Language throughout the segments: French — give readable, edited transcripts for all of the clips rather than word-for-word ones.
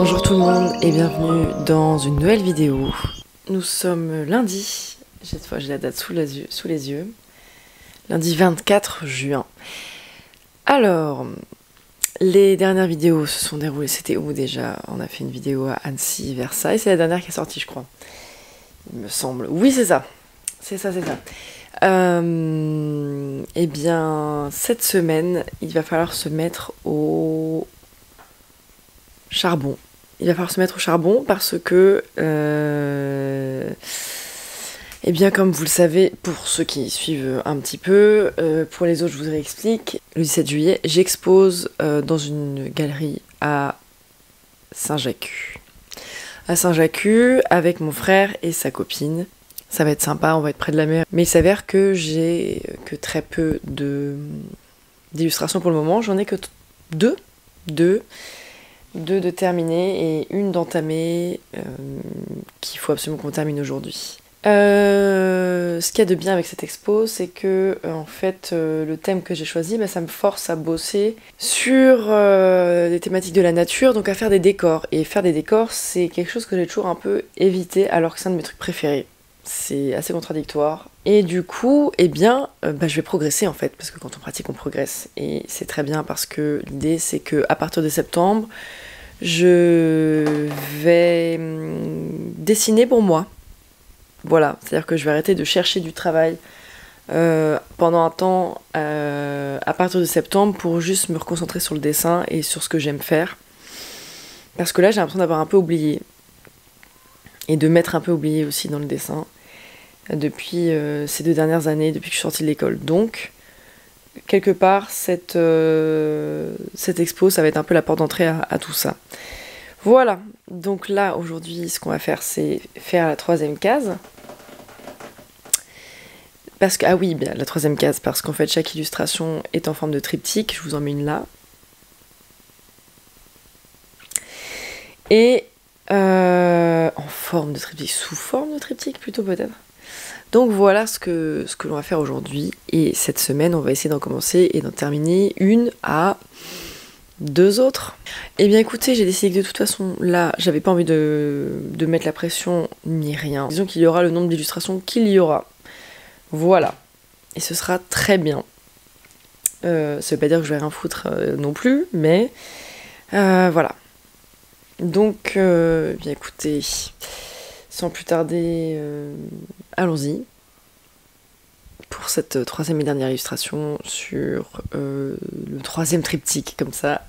Bonjour tout le monde et bienvenue dans une nouvelle vidéo. Nous sommes lundi, cette fois j'ai la date sous les yeux, lundi 24 juin. Alors, les dernières vidéos se sont déroulées, c'était où déjà? On a fait une vidéo à Annecy, Versailles, c'est la dernière qui est sortie je crois. Il me semble, oui c'est ça, c'est ça. Eh bien, cette semaine, il va falloir se mettre au charbon. Il va falloir se mettre au charbon parce que, eh bien, comme vous le savez, pour ceux qui suivent un petit peu, pour les autres, je vous réexplique. Le 17 juillet, j'expose dans une galerie à Saint-Jacques. À Saint-Jacques, avec mon frère et sa copine. Ça va être sympa, on va être près de la mer. Mais il s'avère que j'ai que très peu d'illustrations pour le moment. J'en ai que deux de terminer et une d'entamer qu'il faut absolument qu'on termine aujourd'hui. Ce qu'il y a de bien avec cette expo, c'est que en fait le thème que j'ai choisi, ça me force à bosser sur des thématiques de la nature, donc à faire des décors. Et faire des décors, c'est quelque chose que j'ai toujours un peu évité, alors que c'est un de mes trucs préférés. C'est assez contradictoire. Et du coup, eh bien, je vais progresser en fait, parce que quand on pratique, on progresse. Et c'est très bien parce que l'idée, c'est que à partir de septembre, je vais dessiner pour moi. Voilà, c'est-à-dire que je vais arrêter de chercher du travail pendant un temps à partir de septembre pour juste me reconcentrer sur le dessin et sur ce que j'aime faire. Parce que là, j'ai l'impression d'avoir un peu oublié. Et de m'être un peu oublié aussi dans le dessin depuis ces 2 dernières années, depuis que je suis sortie de l'école. Donc, quelque part, cette expo, ça va être un peu la porte d'entrée à tout ça. Voilà, donc là, aujourd'hui, ce qu'on va faire, c'est faire la 3e case. Parce que, ah oui, bien, la 3e case, parce qu'en fait, chaque illustration est en forme de triptyque. Je vous en mets une là. Et en forme de triptyque, sous forme de triptyque plutôt peut-être. Donc voilà ce que l'on va faire aujourd'hui. Et cette semaine, on va essayer d'en commencer et d'en terminer une à 2 autres. Eh bien écoutez, j'ai décidé que de toute façon, là, j'avais pas envie de mettre la pression ni rien. Disons qu'il y aura le nombre d'illustrations qu'il y aura. Voilà. Et ce sera très bien. Ça veut pas dire que je vais rien foutre non plus, mais voilà. Donc, bien écoutez, sans plus tarder, allons-y pour cette 3e et dernière illustration sur le 3e triptyque, comme ça.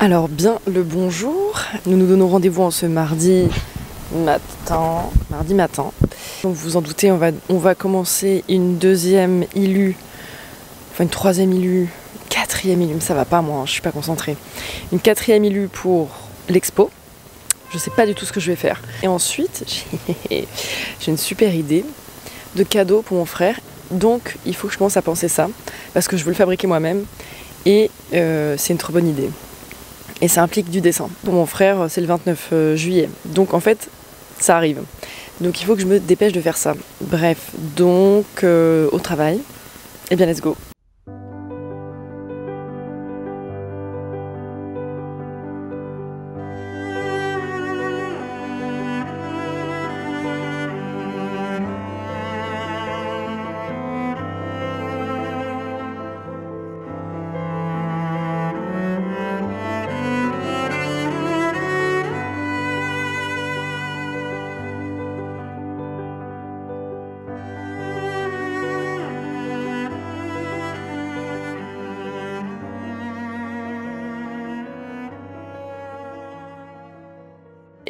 Alors bien le bonjour, nous nous donnons rendez-vous en ce mardi matin. Donc vous vous en doutez, on va commencer une deuxième ILU, enfin une troisième ILU, quatrième ILU, ça va pas moi, je suis pas concentrée. Une quatrième ILU pour l'expo. Je sais pas du tout ce que je vais faire. Et ensuite, j'ai une super idée de cadeau pour mon frère. Donc il faut que je commence à penser ça, parce que je veux le fabriquer moi-même. Et c'est une trop bonne idée. Et ça implique du dessin. Pour mon frère, c'est le 29 juillet. Donc en fait, ça arrive. Donc il faut que je me dépêche de faire ça. Bref, donc au travail. Eh bien, let's go.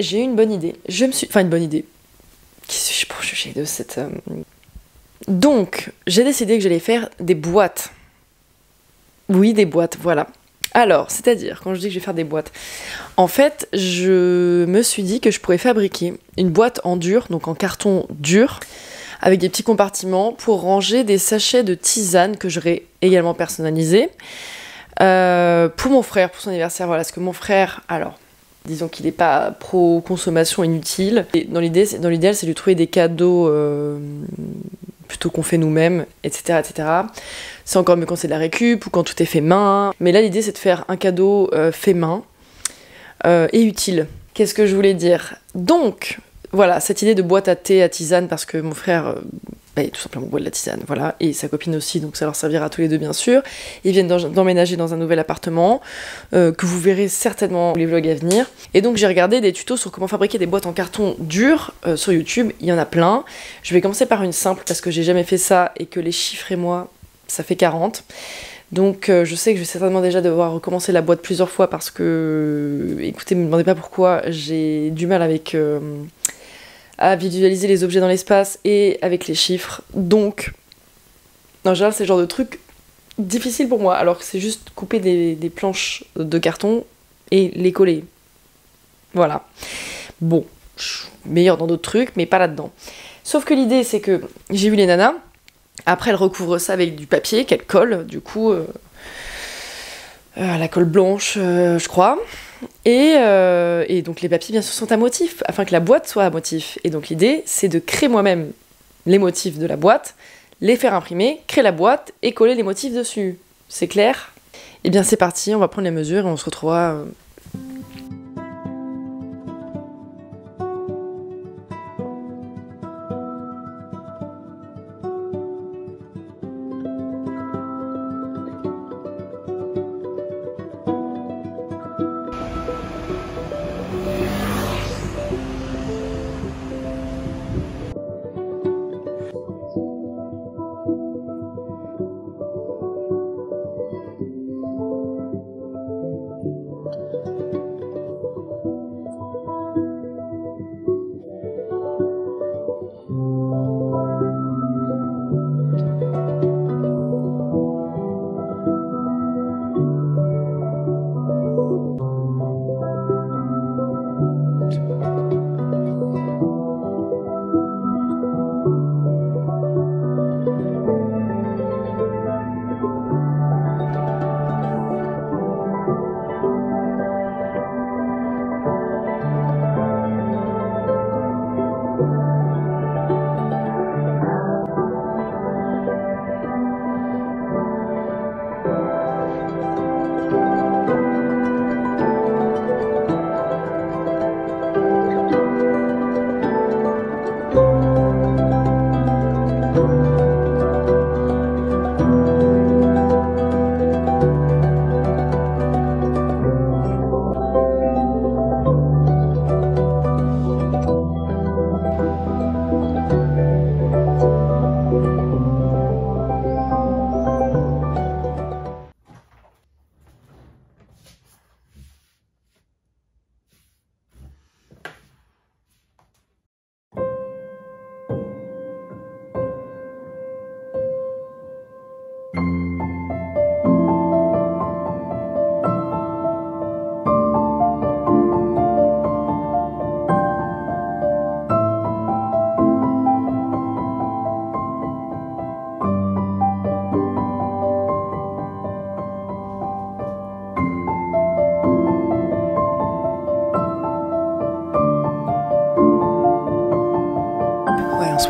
J'ai eu une bonne idée. Enfin, une bonne idée. Qui suis-je pour juger de cette... Donc, j'ai décidé que j'allais faire des boîtes. Oui, des boîtes, voilà. Alors, c'est-à-dire, quand je dis que je vais faire des boîtes, en fait, je me suis dit que je pourrais fabriquer une boîte en dur, donc en carton dur, avec des petits compartiments pour ranger des sachets de tisane que j'aurais également personnalisés. Pour mon frère, pour son anniversaire, voilà, parce que mon frère, alors... Disons qu'il n'est pas pro-consommation inutile. Et dans l'idéal, c'est de lui trouver des cadeaux plutôt qu'on fait nous-mêmes, etc., etc. C'est encore mieux quand c'est de la récup ou quand tout est fait main. Mais là, l'idée, c'est de faire un cadeau fait main et utile. Qu'est-ce que je voulais dire? Donc, voilà, cette idée de boîte à thé, à tisane, parce que mon frère... tout simplement boit de la tisane, voilà, et sa copine aussi, donc ça leur servira à tous les deux bien sûr. Ils viennent d'emménager dans un nouvel appartement, que vous verrez certainement dans les vlogs à venir. Et donc j'ai regardé des tutos sur comment fabriquer des boîtes en carton dur sur YouTube, il y en a plein. Je vais commencer par une simple parce que j'ai jamais fait ça et que les chiffres et moi, ça fait 40. Donc je sais que je vais certainement déjà devoir recommencer la boîte plusieurs fois parce que, écoutez, me demandez pas pourquoi, j'ai du mal avec... à visualiser les objets dans l'espace et avec les chiffres. Donc, en général, c'est le genre de truc difficile pour moi, alors que c'est juste couper des planches de carton et les coller. Voilà. Bon, je suis meilleure dans d'autres trucs, mais pas là-dedans. Sauf que l'idée, c'est que j'ai vu les nanas, après elles recouvrent ça avec du papier qu'elles collent, du coup, la colle blanche, je crois. Et donc les papiers bien sûr sont à motif, afin que la boîte soit à motif. Et donc l'idée c'est de créer moi-même les motifs de la boîte, les faire imprimer, créer la boîte et coller les motifs dessus. C'est clair? Et bien c'est parti, on va prendre les mesures et on se retrouvera...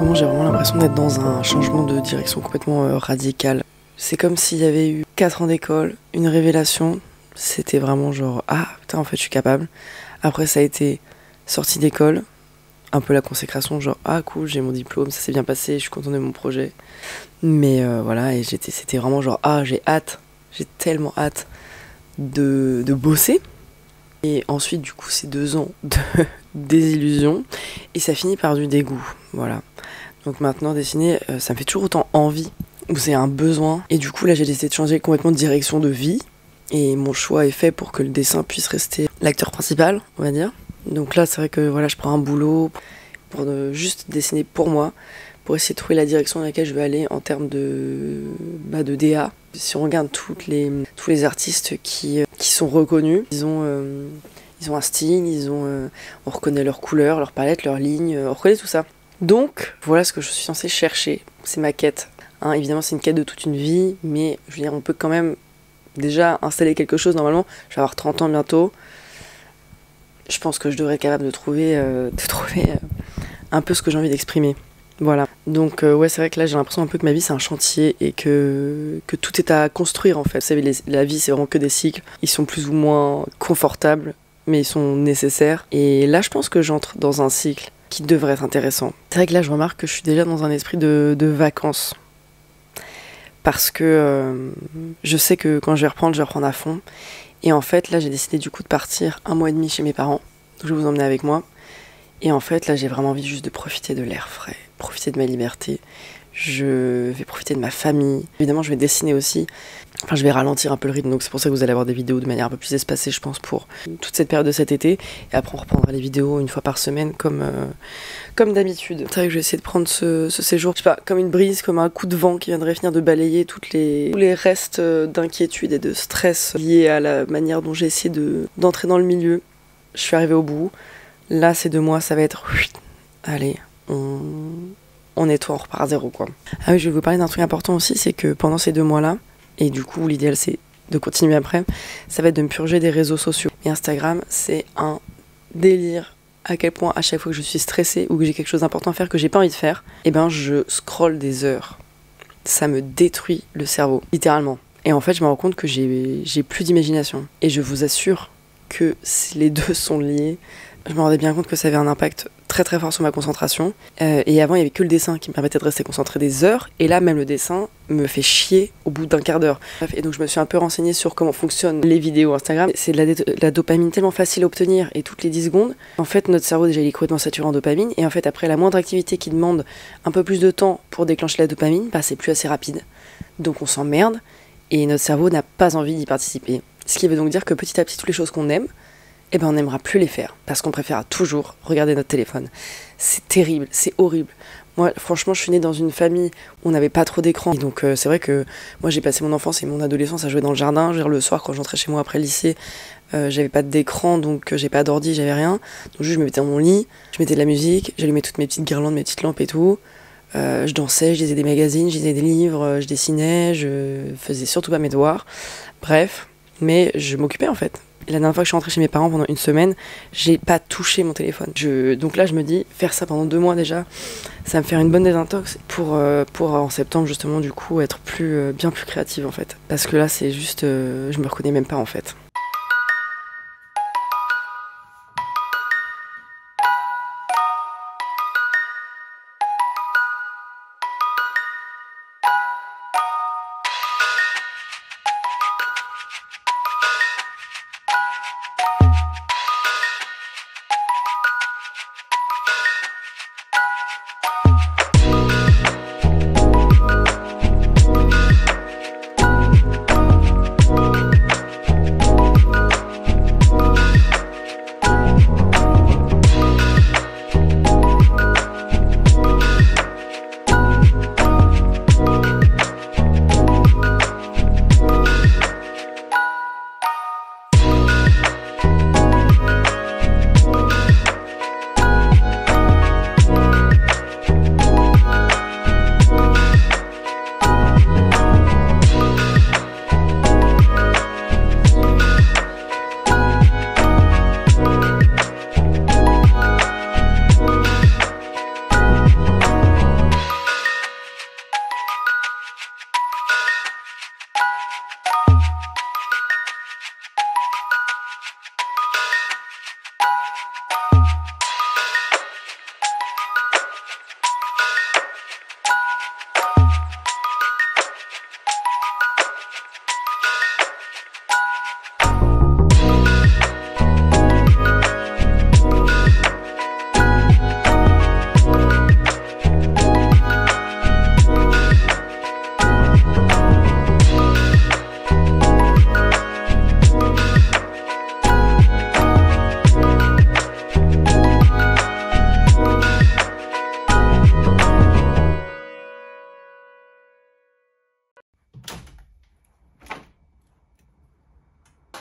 ce moment, j'ai vraiment l'impression d'être dans un changement de direction complètement radical. C'est comme s'il y avait eu 4 ans d'école, une révélation. C'était vraiment genre, ah putain, en fait, je suis capable. Après, ça a été sortie d'école, un peu la consécration, genre, ah cool, j'ai mon diplôme, ça s'est bien passé, je suis content de mon projet. Mais voilà, et c'était vraiment genre, ah, j'ai tellement hâte de bosser. Et ensuite, du coup, c'est 2 ans de désillusion. Et ça finit par du dégoût. Voilà. Donc maintenant, dessiner, ça me fait toujours autant envie. Ou c'est un besoin. Et du coup, là, j'ai décidé de changer complètement de direction de vie. Et mon choix est fait pour que le dessin puisse rester l'acteur principal, on va dire. Donc là, c'est vrai que voilà, je prends un boulot pour juste dessiner pour moi. Pour essayer de trouver la direction dans laquelle je veux aller en termes de DA. Si on regarde tous les artistes qui sont reconnus, ils ont un style, on reconnaît leurs couleurs, leur palette, leurs lignes, on reconnaît tout ça. Donc voilà ce que je suis censée chercher, c'est ma quête. Hein, évidemment c'est une quête de toute une vie, mais je veux dire on peut quand même déjà installer quelque chose normalement. Je vais avoir 30 ans bientôt. Je pense que je devrais être capable de trouver un peu ce que j'ai envie d'exprimer. Voilà, donc ouais c'est vrai que là j'ai l'impression un peu que ma vie c'est un chantier et que tout est à construire en fait. Vous savez, la vie c'est vraiment que des cycles, ils sont plus ou moins confortables mais ils sont nécessaires. Et là je pense que j'entre dans un cycle qui devrait être intéressant. C'est vrai que là je remarque que je suis déjà dans un esprit de vacances. Parce que je sais que quand je vais reprendre à fond. Et en fait là j'ai décidé du coup de partir 1 mois et demi chez mes parents, donc je vais vous emmener avec moi. Et en fait, là, j'ai vraiment envie juste de profiter de l'air frais, profiter de ma liberté. Je vais profiter de ma famille. Évidemment, je vais dessiner aussi. Enfin, je vais ralentir un peu le rythme, donc c'est pour ça que vous allez avoir des vidéos de manière un peu plus espacée, je pense, pour toute cette période de cet été. Et après, on reprendra les vidéos 1 fois par semaine, comme d'habitude. C'est vrai que je vais essayer de prendre ce séjour, je sais pas, comme une brise, comme un coup de vent qui viendrait finir de balayer tous les restes d'inquiétude et de stress liés à la manière dont j'ai essayé d'entrer dans le milieu. Je suis arrivée au bout. Là, ces 2 mois, ça va être... Allez, on nettoie, on repart à zéro, quoi. Ah oui, je vais vous parler d'un truc important aussi, c'est que pendant ces 2 mois-là, et du coup, l'idéal, c'est de continuer après, ça va être de me purger des réseaux sociaux. Et Instagram, c'est un délire. À quel point, à chaque fois que je suis stressée ou que j'ai quelque chose d'important à faire que j'ai pas envie de faire, eh ben, je scrolle des heures. Ça me détruit le cerveau, littéralement. Et en fait, je me rends compte que j'ai plus d'imagination. Et je vous assure que les deux sont liés. Je me rendais bien compte que ça avait un impact très très fort sur ma concentration. Et avant, il n'y avait que le dessin qui me permettait de rester concentré des heures. Et là, même le dessin me fait chier au bout d'1/4 d'heure. Et donc, je me suis un peu renseignée sur comment fonctionnent les vidéos Instagram. C'est de la dopamine tellement facile à obtenir et toutes les 10 secondes. En fait, notre cerveau, déjà, il est complètement saturé en dopamine. Et en fait, après, la moindre activité qui demande un peu plus de temps pour déclencher la dopamine, bah, c'est plus assez rapide. Donc, on s'emmerde. Et notre cerveau n'a pas envie d'y participer. Ce qui veut donc dire que petit à petit, toutes les choses qu'on aime, eh ben on n'aimera plus les faire, parce qu'on préfère toujours regarder notre téléphone. C'est terrible, c'est horrible. Moi, franchement, je suis née dans une famille où on n'avait pas trop d'écran. Et donc, c'est vrai que moi, j'ai passé mon enfance et mon adolescence à jouer dans le jardin. Le soir, quand j'entrais chez moi après le lycée, j'avais pas d'écran, donc j'ai pas d'ordi, j'avais rien. Donc juste, je me mettais dans mon lit, je mettais de la musique, j'allumais toutes mes petites guirlandes, mes petites lampes et tout. Je dansais, je lisais des magazines, je lisais des livres, je dessinais, je faisais surtout pas mes devoirs. Bref, mais je m'occupais en fait. Et la dernière fois que je suis rentrée chez mes parents pendant 1 semaine, j'ai pas touché mon téléphone. Donc là, je me dis, faire ça pendant 2 mois déjà, ça va me faire une bonne désintox pour en septembre justement du coup être bien plus créative en fait. Parce que là, c'est juste, je me reconnais même pas en fait.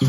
Ouais,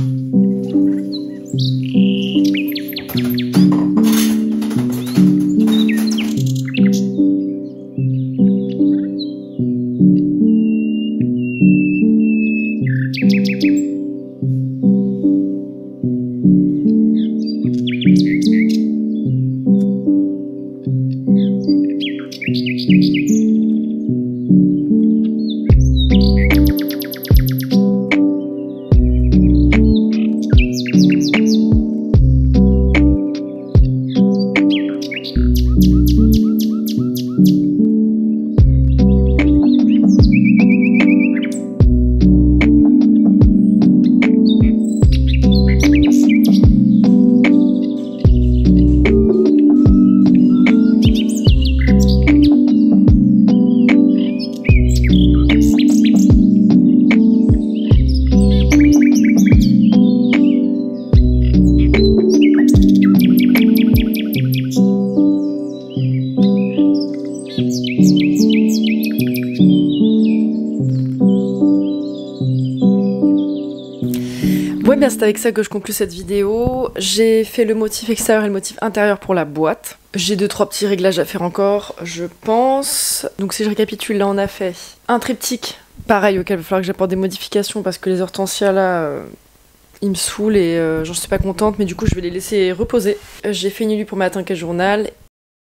bien c'est avec ça que je conclue cette vidéo. J'ai fait le motif extérieur et le motif intérieur pour la boîte. J'ai 2-3 petits réglages à faire encore, je pense. Donc si je récapitule, là on a fait un triptyque, pareil, auquel il va falloir que j'apporte des modifications parce que les hortensias là, ils me saoulent et j'en suis pas contente, mais du coup je vais les laisser reposer. J'ai fait une illu pour ma tinquette journal